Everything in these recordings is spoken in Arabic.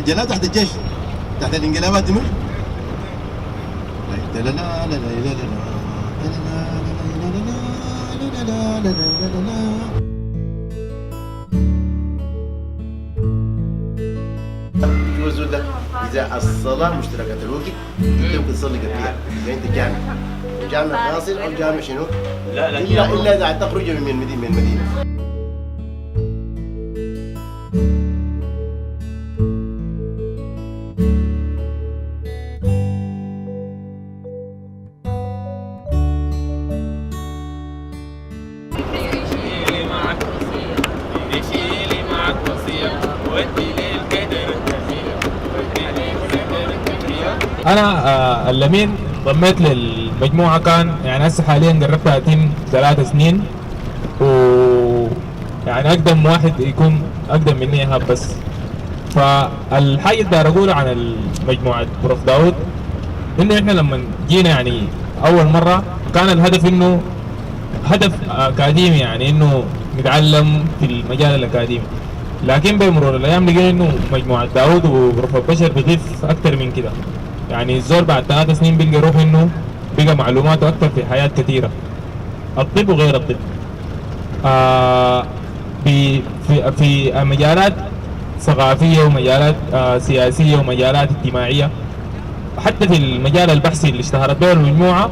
جلاد تحت الجيش تحت الانقلابات دي مش؟ لا لا لا لا لا لا لا لا لا لا. شو الزول ده؟ إذا الصلاة مشتركة الوقت أنت ممكن تصلي قبلها إذا أنت جامع جامع ناصر أو جامع شنو؟ لا إلا إذا تخرج من المدينة. انا اللمين ضميت للمجموعه كان يعني هسه حاليا قربت اتم 3 سنين، و يعني اقدم واحد يكون اقدم مني ايهاب بس. فالحاجه اللي داير اقولها عن مجموعه بروف داود انه احنا لما جينا يعني اول مره كان الهدف انه هدف اكاديمي، يعني انه نتعلم في المجال الاكاديمي، لكن بمرور الايام لقينا انه مجموعه داود وبروف البشر بيضيف اكثر من كده. يعني الزول بعد 3 سنين بيلقى روح انه بقى معلوماته اكثر في حياه كثيره، الطب وغير الطب. في مجالات ثقافيه ومجالات سياسيه ومجالات اجتماعيه، حتى في المجال البحثي اللي اشتهرت به المجموعه.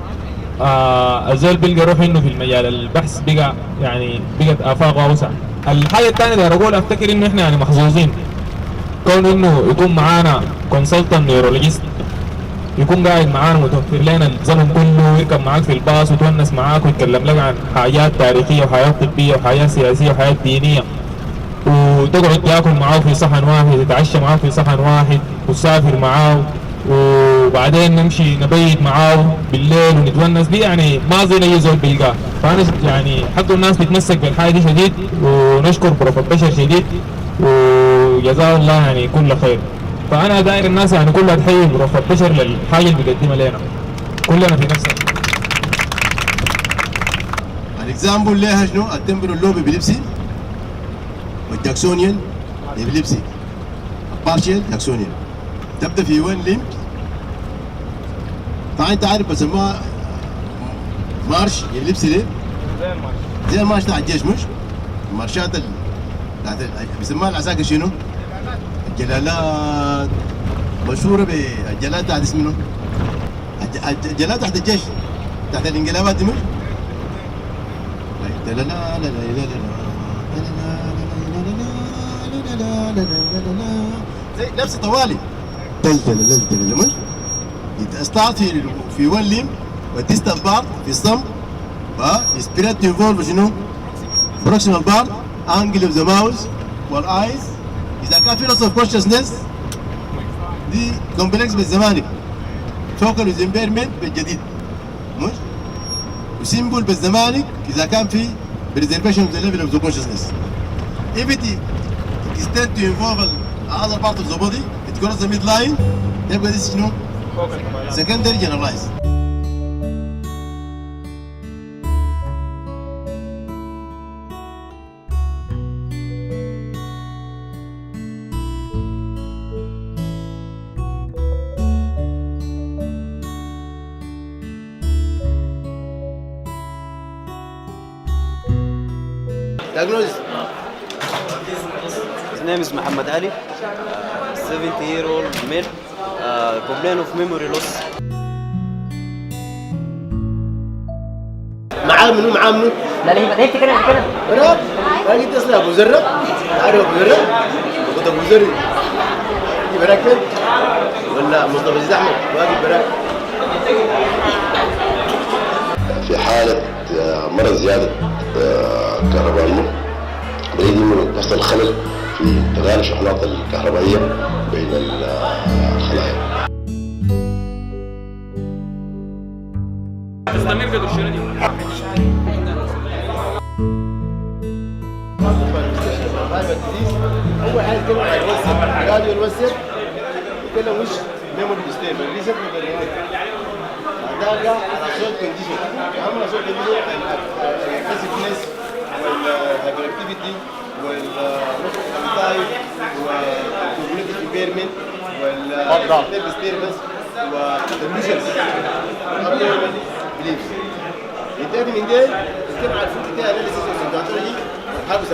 الزول بيلقى روح انه في المجال البحث بقى يعني بقت افاق اوسع. الحاجه الثانيه اللي اقول افتكر انه احنا يعني محظوظين كون انه يكون معانا كونسلتنت نيورولوجيست يكون قاعد معانا متوفر لنا الزمن كله، يركب معاك في الباص ويتونس معاك ويتكلم لك عن حاجات تاريخيه وحياه طبيه وحياه سياسيه وحياه دينيه، وتقعد تاكل معاه في صحن واحد، تتعشى معاه في صحن واحد، وتسافر معاه، وبعدين نمشي نبيت معاه بالليل ونتونس. دي يعني ما زي اي زول بيلقاه. فانا يعني حق الناس تتمسك بالحاجه دي شديد، ونشكر بروف البشر شديد وجزاه الله يعني كل خير. فانا داير الناس يعني كلها تحيي بروف البشر للحاجه اللي بيقدمها لنا كلنا في نفسنا. الاكزامبل ليها شنو؟ التمبر اللوبي بلبسي والجاكسونيان بلبسي بارشيل جاكسونيان تبدا في وين ليمب. طبعا انت عارف بسموها مارش اللبسي ليه؟ زي المارش بتاع الجيش مش؟ المارشات بيسموها العساكر شنو؟ الجلالات، مشهوره بالجلالات تحت اسمه الجلالات تحت الجيش تحت الانقلابات دي مش؟ لا لا لا لا لا لا لا زي نفس طوالي تلتل مش؟ ستارت في ون ليم والديستال بارت في الصم، فسبريت انفولف شنو؟ بروكسيمال بارت انجل اوف ذا ماوس والايز. اذا كان في loss of consciousness دي كومبلكس بالزمانك، فوكال امبيرمنت بالجديد مش؟ وسيمبل بالزمانك اذا كان في preservation of the level of the consciousness. If it extend to involve other part of the body, it goes the midline. يبقى دي شنو؟ secondary generalized. Diagnosis. His name is Muhammad Ali, 70-year-old male, complain of memory loss. معاه منو؟ لا ليه كده برا ما قلت اصلا ابو زره، عارف ابو زره؟ كنت ابو زره براك فين؟ ولا مصطفى زيد احمد واقف براك؟ في حالة مرض زيادة كهرباء المخ بيجي من تحصل خلل في انتقال الشحنات الكهربائية بين الخلايا. أول حاجة يتكلم عن الوسر، قالوا الوسر يتكلم وش ميموري ستيبل ريسيت ده على صوت كونديشن، أهم صوت كونديشن الفيزيكنس والهايبر اكتيفيتي والتايب والكوميونتي امبيرمنت والديستربنس والديلوجنز بليفز. انتهت من ده تتكلم عن الفكره اناليسيس والسيكولوجي والحابس.